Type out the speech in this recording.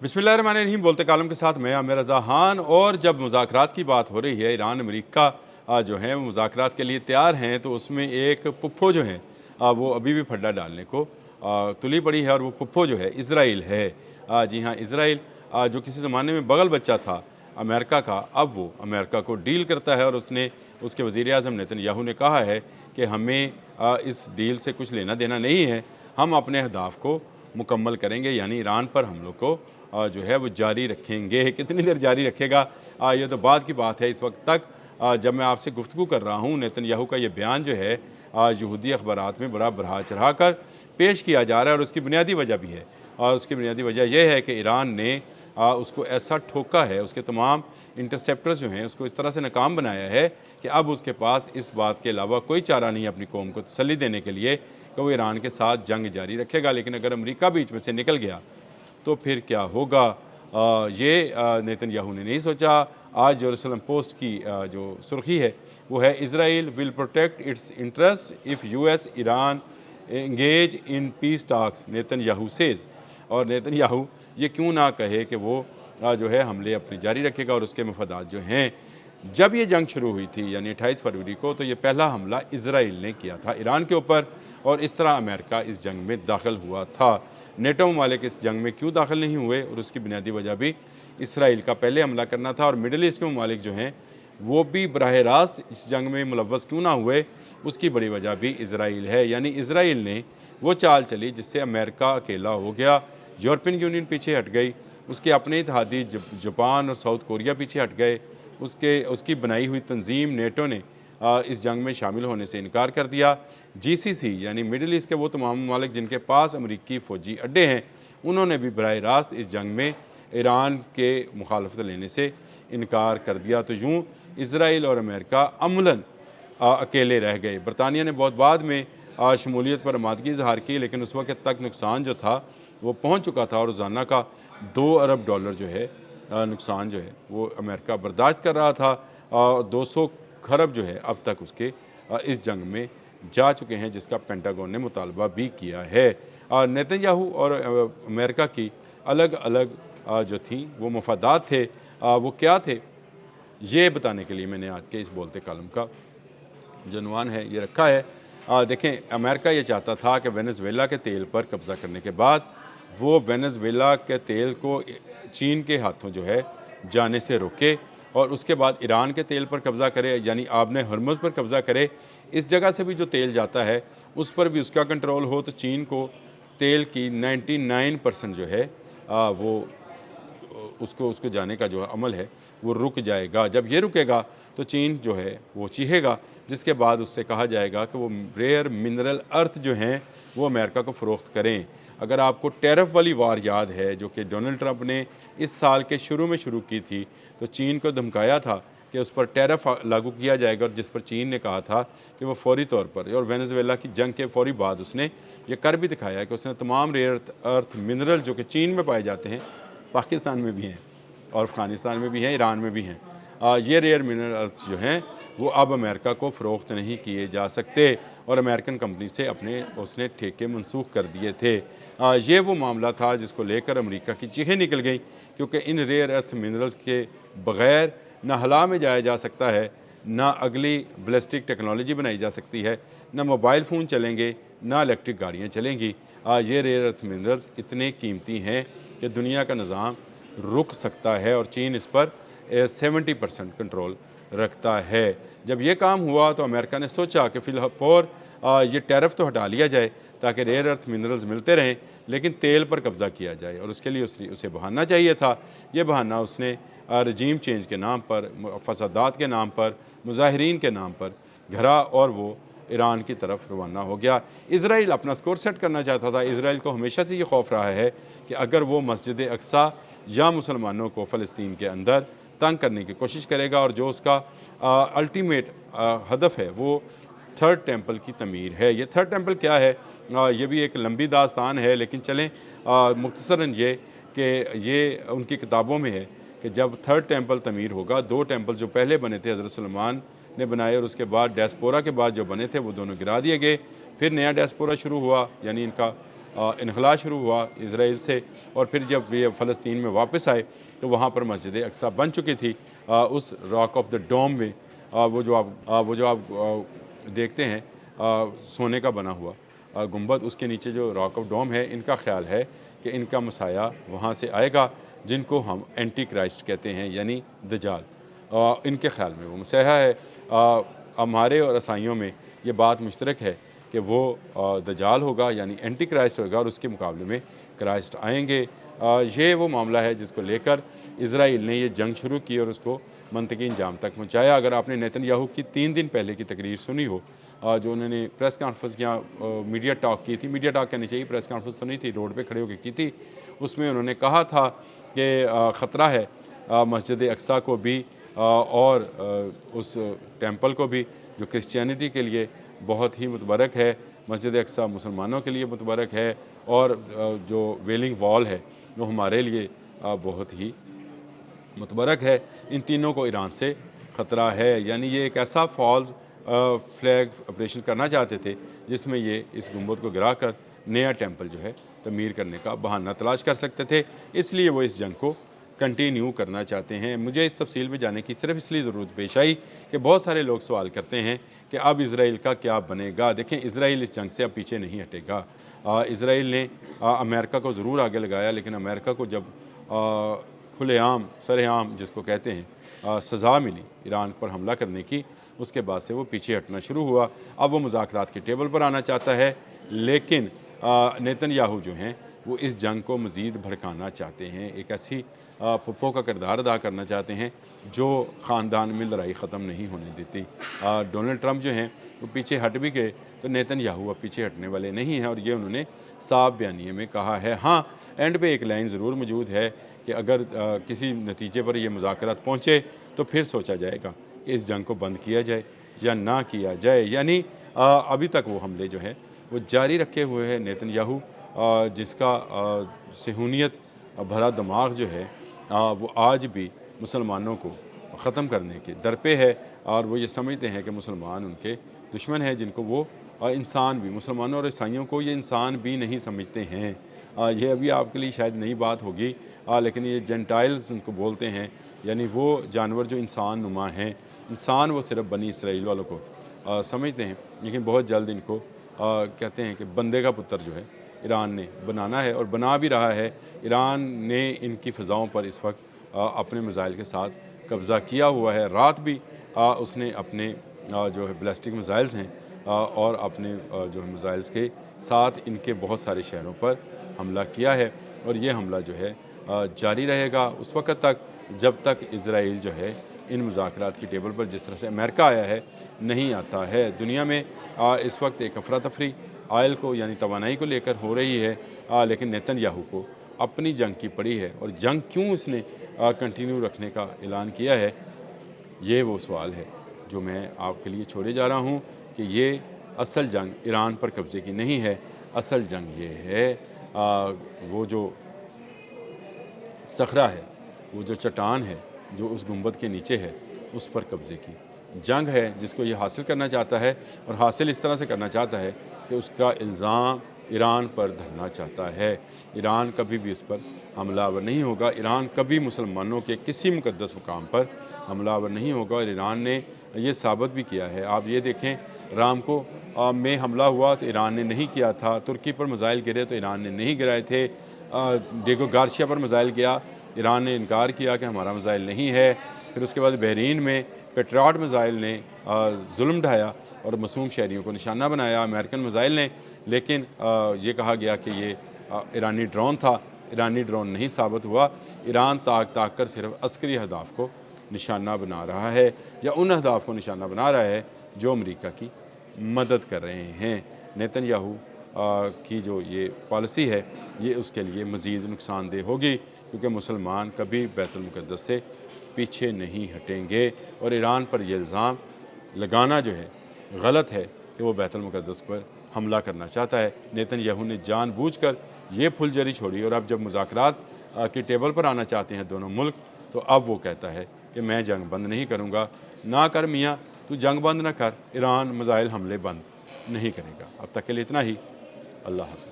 बिस्मिल्लाहिर्रहमानिर्रहीम। बोलते कालम के साथ मैं आमिर रज़ा खान। और जब मुज़ाकरात की बात हो रही है, ईरान अमेरिका जो है वो मुज़ाकरात के लिए तैयार हैं, तो उसमें एक पुप्पो जो हैं वो अभी भी फड्डा डालने को तुली पड़ी है। और वो पुप्पो जो है इसराइल है। जी हाँ, इसराइल जो किसी ज़माने में बगल बच्चा था अमेरिका का, अब वो अमेरिका को डील करता है। और उसने उसके वज़ीर आज़म नेतन्याहू ने कहा है कि हमें इस डील से कुछ लेना देना नहीं है, हम अपने अहदाफ़ को मुकम्मल करेंगे, यानी ईरान पर हमलों को जो है वो जारी रखेंगे। कितनी देर जारी रखेगा ये तो बाद की बात है। इस वक्त तक जब मैं आपसे गुफ्तगू कर रहा हूँ, नेतन्याहू का ये बयान जो है यहूदी अखबारात में बड़ा बढ़ा चढ़ा कर पेश किया जा रहा है। और उसकी बुनियादी वजह भी है, और उसकी बुनियादी वजह यह है कि ईरान ने उसको ऐसा ठोका है, उसके तमाम इंटरसेप्टर्स जो हैं उसको इस तरह से नाकाम बनाया है कि अब उसके पास इस बात के अलावा कोई चारा नहीं अपनी कौम को तसल्ली देने के लिए कि वो ईरान के साथ जंग जारी रखेगा। लेकिन अगर अमेरिका बीच में से निकल गया तो फिर क्या होगा, ये नेतन्याहू ने नहीं सोचा। आज जेरूसलम पोस्ट की जो सुर्खी है वो है, Israel will protect it's interest if US Iran engage in peace talks, Netanyahu says. और नेतन्याहू ये क्यों ना कहे कि वो जो है हमले अपने जारी रखेगा और उसके मफादात जो हैं। जब ये जंग शुरू हुई थी यानी 28 फरवरी को, तो ये पहला हमला इसराइल ने किया था ईरान के ऊपर, और इस तरह अमेरिका इस जंग में दाखिल हुआ था। नेटो ममालिक इस जंग में क्यों दाखिल नहीं हुए, और उसकी बुनियादी वजह भी इसराइल का पहले हमला करना था। और मिडल ईस्ट के ममालिक जो हैं वो भी बराह रास्त इस जंग में मुलव्वस क्यों ना हुए, उसकी बड़ी वजह भी इसराइल है। यानी इसराइल ने वो चाल चली जिससे अमेरिका अकेला हो गया, यूरोपियन यूनियन पीछे हट गई, उसके अपने इत्तेहादी जापान और साउथ कोरिया पीछे हट गए, उसकी बनाई हुई तंजीम नेटो ने इस जंग में शामिल होने से इनकार कर दिया। जीसीसी यानी मिडिल ईस्ट के वो तमाम ममालिक जिनके पास अमरीकी फ़ौजी अड्डे हैं, उन्होंने भी बराह रास्त इस जंग में ईरान के मुखालफत लेने से इनकार कर दिया। तो यूँ इसराइल और अमेरिका अमलन अकेले रह गए। बरतानिया ने बहुत बाद में शमूलियत पर आमादगी इजहार की, लेकिन उस वक्त तक नुकसान जो था वो पहुँच चुका था, और रोज़ाना का $2 अरब जो है नुकसान जो है वो अमेरिका बर्दाश्त कर रहा था। 200 खरब जो है अब तक उसके इस जंग में जा चुके हैं, जिसका पेंटागन ने मुतालबा भी किया है। नेतन्याहू और अमेरिका की अलग अलग जो थी वो मफादात थे, वो क्या थे, ये बताने के लिए मैंने आज के इस बोलते कालम का जो उन्वान है ये रखा है। देखें, अमेरिका ये चाहता था कि वेनेज़ुएला के तेल पर कब्ज़ा करने के बाद वो वेनेज़ुएला के तेल को चीन के हाथों जो है जाने से रोके, और उसके बाद ईरान के तेल पर कब्ज़ा करे, यानी आबने हरमुज़ पर कब्ज़ा करे। इस जगह से भी जो तेल जाता है उस पर भी उसका कंट्रोल हो, तो चीन को तेल की 99% जो है वो उसको जाने का जो अमल है वो रुक जाएगा। जब ये रुकेगा तो चीन जो है वो चीखेगा, जिसके बाद उससे कहा जाएगा कि वो रेयर मिनरल अर्थ जो हैं वो अमेरिका को फ़रोख्त करें। अगर आपको टैरिफ वाली वार याद है जो कि डोनाल्ड ट्रंप ने इस साल के शुरू में शुरू की थी, तो चीन को धमकाया था कि उस पर टैरिफ लागू किया जाएगा, और जिस पर चीन ने कहा था कि वो फौरी तौर पर, और वेनेज़ुएला की जंग के फौरी बाद उसने ये कर भी दिखाया कि उसने तमाम रेयर अर्थ मिनरल जो कि चीन में पाए जाते हैं, पाकिस्तान में भी हैं और अफ़गानिस्तान में भी हैं, ईरान में भी हैं, ये रेयर मिनरल अर्थ जो हैं वो अब अमेरिका को फ़रोख्त नहीं किए जा सकते, और अमेरिकन कंपनी से अपने उसने ठेके मनसूख कर दिए थे। ये वो मामला था जिसको लेकर अमेरिका की चीखें निकल गई, क्योंकि इन रेयर अर्थ मिनरल्स के बग़ैर ना हला में जाया जा सकता है, ना अगली बैलिस्टिक टेक्नोलॉजी बनाई जा सकती है, ना मोबाइल फ़ोन चलेंगे, ना इलेक्ट्रिक गाड़ियाँ चलेंगी। ये रेयर अर्थ मिनरल्स इतने कीमती हैं कि दुनिया का निज़ाम रुक सकता है, और चीन इस पर 70% कंट्रोल रखता है। जब ये काम हुआ तो अमेरिका ने सोचा कि फ़िलहाल ये टैरिफ तो हटा लिया जाए ताकि रेयर अर्थ मिनरल्स मिलते रहें, लेकिन तेल पर कब्ज़ा किया जाए, और उसके लिए उसे बहाना चाहिए था। ये बहाना उसने रजीम चेंज के नाम पर, फसादात के नाम पर, मुजाहिरीन के नाम पर घरा, और वो ईरान की तरफ रवाना हो गया। इसराइल अपना स्कोर सेट करना चाहता था। इसराइल को हमेशा से ये खौफ रहा है कि अगर वो मस्जिद अक्सा या मुसलमानों को फ़लस्तीन के अंदर तंग करने की कोशिश करेगा, और जो उसका अल्टीमेट हदफ है वो थर्ड टेंपल की तमीर है। ये थर्ड टेंपल क्या है, ये भी एक लंबी दास्तान है, लेकिन चलें मुख्तसरन ये कि ये उनकी किताबों में है कि जब थर्ड टेंपल तमीर होगा, 2 टेंपल जो पहले बने थे हज़रत सुलेमान ने बनाए, और उसके बाद डायस्पोरा के बाद जो बने थे वो दोनों गिरा दिए गए। फिर नया डायस्पोरा शुरू हुआ, यानी इनका इनखला शुरू हुआ इसराइल से, اور پھر جب یہ فلسطین میں واپس آئے تو وہاں پر مسجد اقصیٰ بن چکی تھی۔ اس راک آف دا ڈوم میں وہ جو آپ دیکھتے ہیں سونے کا بنا ہوا گنبد، اس کے نیچے جو راک آف ڈوم ہے، ان کا خیال ہے کہ ان کا مسایہ وہاں سے آئے گا، جن کو ہم اینٹی کرائسٹ کہتے ہیں، یعنی دجال۔ ان کے خیال میں وہ مسیحا ہے۔ ہمارے اور عیسائیوں میں یہ بات مشترک ہے کہ وہ دجال ہوگا، یعنی اینٹی کرائسٹ ہوگا، اور اس کے مقابلے میں کرائسٹ آئیں گے۔ یہ وہ معاملہ ہے جس کو لے کر اسرائیل نے یہ جنگ شروع کی اور اس کو منطقی انجام تک پہنچایا۔ اگر آپ نے نیتن یاہو کی 3 دن پہلے کی تقریر سنی ہو، جو انہوں نے پریس کانفرنس یا میڈیا ٹاک کی تھی، میڈیا ٹاک کہنی چاہیے، پریس کانفرنس تو نہیں تھی، روڈ پہ کھڑے ہو کے کی تھی، اس میں انہوں نے کہا تھا کہ خطرہ ہے مسجد اقصیٰ کو بھی اور اس ٹیمپل کو بھی، جو کرسچینٹی کے لیے بہت ہی متبرک ہے۔ مسجد اقصیٰ مسلمانوں کے لیے متبرک ہے، اور جو ویلنگ وال ہے وہ ہمارے لیے بہت ہی متبرک ہے۔ ان تینوں کو ایران سے خطرہ ہے، یعنی یہ ایک ایسا فالز فلیگ آپریشن کرنا چاہتے تھے جس میں یہ اس گنبد کو گرا کر نیا ٹیمپل جو ہے تعمیر کرنے کا بہانہ تلاش کر سکتے تھے، اس لیے وہ اس جنگ کو کنٹینیو کرنا چاہتے ہیں۔ مجھے اس تفصیل میں جانے کی صرف اس لیے ضرورت پیش آئی کہ بہت سارے لوگ سوال کرتے ہیں کہ اب اسرائیل کا کیا بنے گا۔ دیکھیں، اسرائیل اس جنگ سے اب پیچھے نہیں ہٹے گا۔ اسرائیل نے امریکہ کو ضرور آگے لگایا، لیکن امریکہ کو جب کھلے عام سر عام جس کو کہتے ہیں سزا ملی ایران پر حملہ کرنے کی، اس کے بعد سے وہ پیچھے ہٹنا شروع ہوا۔ اب وہ مذاکرات کے ٹیبل پر آنا چاہتا ہے، لیکن نیتن یاہو جو ہیں وہ اس جنگ کو مزید بھڑکانا چاہتے ہیں، ایک ایسی پھپھو کا کردار ادا کرنا چاہتے ہیں جو خاندان میں لڑائی ختم نہیں ہونے دیتی۔ ڈونلڈ ٹرمپ جو ہیں وہ پیچھے ہٹ بھی گئے تو نیتن یاہو اب پیچھے ہٹنے والے نہیں ہیں، اور یہ انہوں نے صاف بیانیے میں کہا ہے۔ ہاں، اینڈ پہ ایک لائن ضرور موجود ہے کہ اگر کسی نتیجے پر یہ مذاکرات پہنچے تو پھر سوچا جائے گا کہ اس جنگ کو بند کیا جائے یا نہ کیا جائے، یعنی ابھی تک وہ حملے جو ہیں وہ جاری رکھے ہوئے ہیں نیتن یاہو، جس کا صہیونیت بھرا دماغ جو ہے وہ آج بھی مسلمانوں کو ختم کرنے کے در پہ ہے، اور وہ یہ سمجھتے ہیں کہ مسلمان ان کے دشمن ہیں، جن کو وہ انسان بھی، مسلمانوں اور عیسائیوں کو یہ انسان بھی نہیں سمجھتے ہیں۔ یہ ابھی آپ کے لیے شاید نئی بات ہوگی، لیکن یہ جینٹائلز ان کو بولتے ہیں، یعنی وہ جانور جو انسان نما ہیں۔ انسان وہ صرف بنی اسرائیل والوں کو سمجھتے ہیں، لیکن بہت جلد ان کو کہتے ہیں کہ بندے کا پتر جو ہے ایران نے بنانا ہے، اور بنا بھی رہا ہے۔ ایران نے ان کی فضاؤں پر اس وقت اپنے میزائل کے ساتھ قبضہ کیا ہوا ہے۔ رات بھی اس نے اپنے جو ہے بیلسٹک میزائلز ہیں اور اپنے جو ہے میزائلز کے ساتھ ان کے بہت سارے شہروں پر حملہ کیا ہے، اور یہ حملہ جو ہے جاری رہے گا اس وقت تک جب تک اسرائیل جو ہے ان مذاکرات کی ٹیبل پر، جس طرح سے امریکہ آیا ہے، نہیں آتا ہے۔ دنیا میں اس وقت ایک افراتفری آئل کو یعنی توانائی کو لے کر ہو رہی ہے، لیکن نیتن یاہو کو اپنی جنگ کی پڑی ہے، اور جنگ کیوں اس نے کنٹینیو رکھنے کا اعلان کیا ہے، یہ وہ سوال ہے جو میں آپ کے لیے چھوڑے جا رہا ہوں کہ یہ اصل جنگ ایران پر قبضے کی نہیں ہے۔ اصل جنگ یہ ہے وہ جو صخرہ ہے، وہ جو چٹان ہے جو اس گنبد کے نیچے ہے، اس پر قبضے کی جنگ ہے، جس کو یہ حاصل کرنا چاہتا ہے، اور حاصل اس طرح سے کرنا چاہتا ہے کہ اس کا الزام ایران پر دھرنا چاہتا ہے۔ ایران کبھی بھی اس پر حملہ آور نہیں ہوگا، ایران کبھی مسلمانوں کے کسی مقدس مقام پر حملہ آور نہیں ہوگا، اور ایران نے یہ ثابت بھی کیا ہے۔ آپ یہ دیکھیں، رام کو میں حملہ ہوا تو ایران نے نہیں کیا تھا، ترکی پر میزائل گرے تو ایران نے نہیں گرائے تھے، ڈیگو گارشیا پر میزائل گیا، ایران نے انکار کیا کہ ہمارا میزائل نہیں ہے۔ پھر اس کے بعد بحرین میں پیٹریاٹ میزائل نے ظلم ڈھایا اور معصوم شہریوں کو نشانہ بنایا، امریکن میزائل نے، لیکن یہ کہا گیا کہ یہ ایرانی ڈرون تھا۔ ایرانی ڈرون نہیں ثابت ہوا۔ ایران تاک کر صرف عسکری اہداف کو نشانہ بنا رہا ہے، یا ان اہداف کو نشانہ بنا رہا ہے جو امریکہ کی مدد کر رہے ہیں۔ نیتن یاہو کی جو یہ پالیسی ہے، یہ اس کے لیے مزید نقصان دہ ہوگی، کیونکہ مسلمان کبھی بیت المقدس سے پیچھے نہیں ہٹیں گے، اور ایران پر یہ الزام لگانا جو ہے غلط ہے کہ وہ بیت المقدس پر حملہ کرنا چاہتا ہے۔ نیتن یاہو نے جان بوجھ کر یہ پھل جری چھوڑی، اور اب جب مذاکرات کی ٹیبل پر آنا چاہتے ہیں دونوں ملک، تو اب وہ کہتا ہے کہ میں جنگ بند نہیں کروں گا۔ نہ کر میاں، تو جنگ بند نہ کر، ایران میزائل حملے بند نہیں کرے گا۔ اب تک کے لیے اتنا ہی۔ اللہ حافظ۔